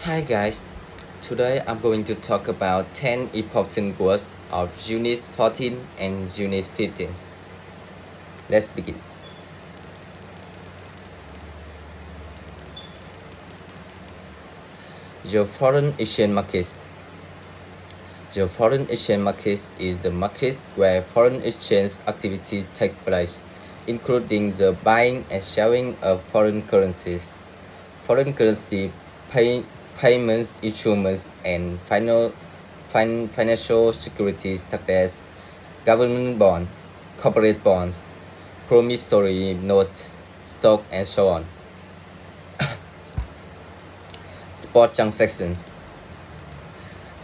Hi guys, today I'm going to talk about 10 important words of Unit 14 and Unit 15. Let's begin. Your foreign exchange market. Your foreign exchange market is the market where foreign exchange activities take place, including the buying and selling of foreign currencies, foreign currency payments, instruments, and financial securities such as government bonds, corporate bonds, promissory notes, stock, and so on. Spot transactions.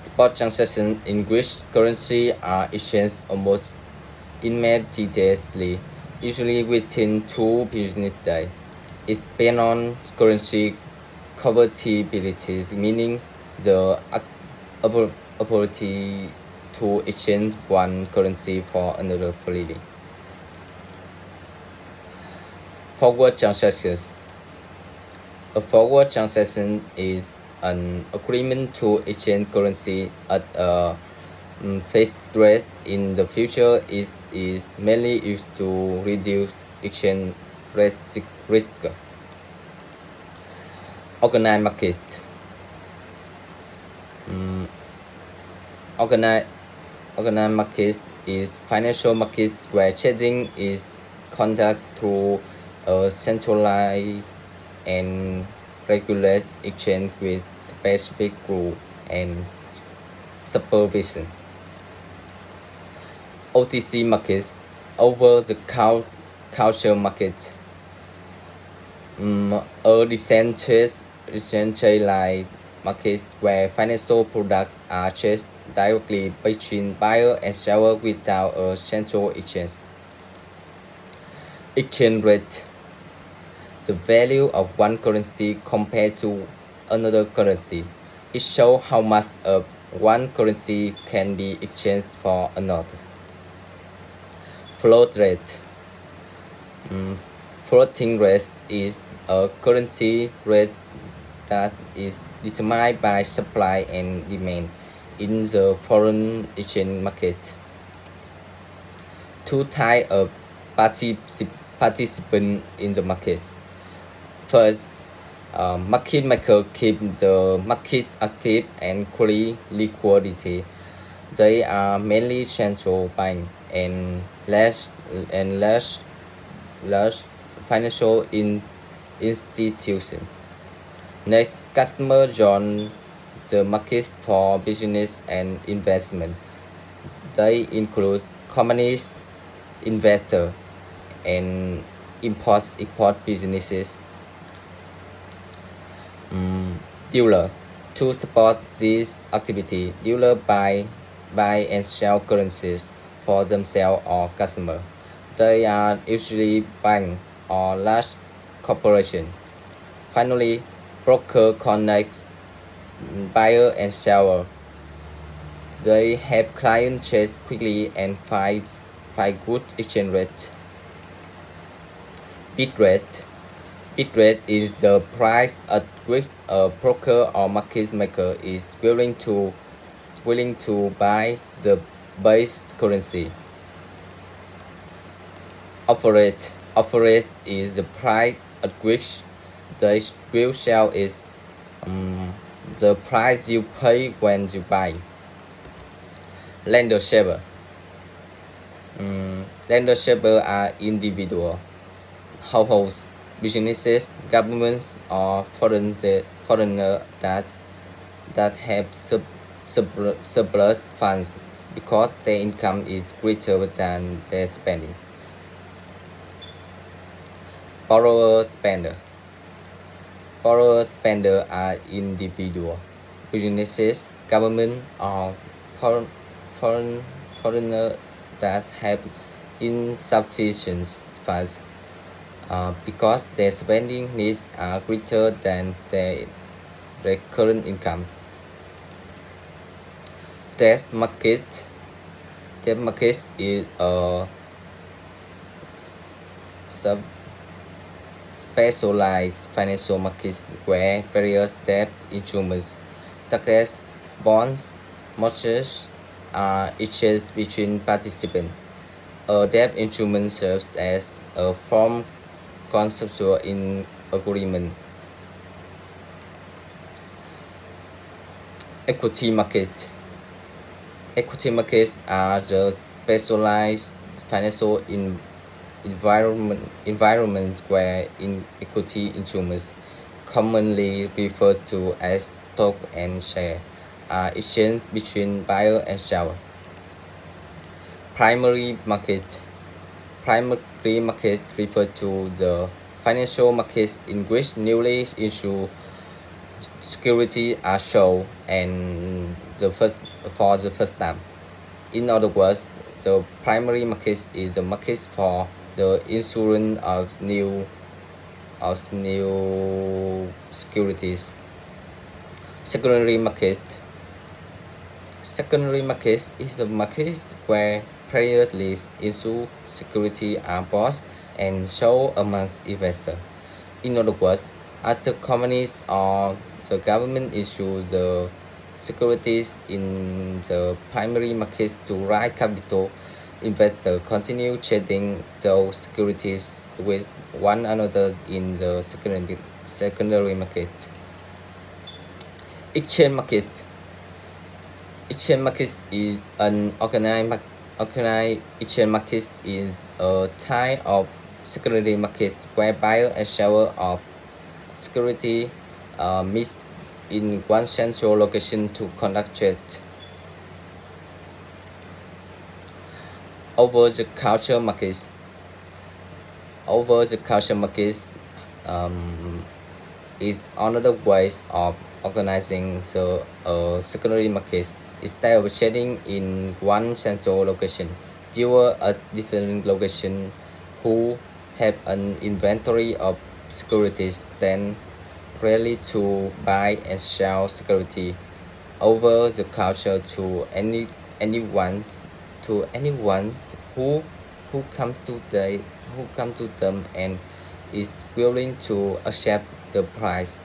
Spot transactions in which currency are exchanged almost immediately, usually within 2 business days. It depends on currency convertibility, meaning the ability to exchange one currency for another freely. Forward transactions. A forward transaction is an agreement to exchange currency at a fixed rate in the future. It is mainly used to reduce exchange risk. Organized market. Organized market is financial markets where trading is conducted through a centralized and regulated exchange with specific rules and supervision. OTC markets, over-the-counter market, a decentralized markets where financial products are traded directly between buyer and seller without a central exchange. Exchange rate. The value of one currency compared to another currency. It shows how much of one currency can be exchanged for another. Float rate. Floating rate is a currency rate that is determined by supply and demand in the foreign exchange market. Two types of participants in the market. First, market makers keep the market active and create liquidity. They are mainly central banks and large financial institutions. Next, customers join the market for business and investment. They include companies, investors, and import-export businesses. Dealer. To support this activity, dealers buy and sell currencies for themselves or customers. They are usually banks or large corporations. Finally, broker connects buyer and seller. They help clients trade quickly and find good exchange rate. Bid rate. Bid rate is the price at which a broker or market maker is willing to buy the base currency. Offer rate. Offer rate is the price at which the real sell is the price you pay when you buy. Lender share. Lender share are individual, households, businesses, governments, or foreigners that have surplus funds because their income is greater than their spending. Borrower spender. Borrower spender are individual, businesses, government, or foreigners that have insufficient funds because their spending needs are greater than their current income. Debt market. Debt market is a specialized financial markets where various debt instruments, such as bonds, mortgages, are exchanged between participants. A debt instrument serves as a form conceptual in agreement. Equity markets. Equity markets are the specialized financial environments where equity instruments, commonly referred to as stock and share, are exchanged between buyer and seller. Primary markets. Primary markets refer to the financial markets in which newly issued securities are sold and for the first time. In other words, the primary market is the market for the issuance of new securities. Secondary market. Secondary market is the market where previously issued securities are bought and sold amongst investors. In other words, as the companies or the government issue the securities in the primary market to raise capital, investors continue trading those securities with one another in the secondary market. Exchange market. Exchange market is an organized exchange market is a type of secondary market where buyer and seller of security meet in one central location to conduct trade. Over-the-counter markets. Over-the-counter markets is another way of organizing the secondary markets. Instead of trading in one central location, dealers at different locations who have an inventory of securities then rarely to buy and sell security over the counter to anyone who who comes to them and is willing to accept the price.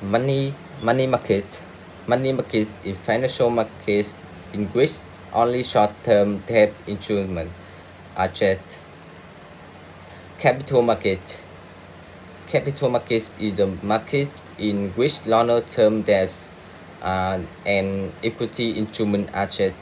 Money market. Money markets is financial markets in which only short-term debt instruments are traded. Capital market. Capital markets is a market in which longer-term debt and equity instruments are traded.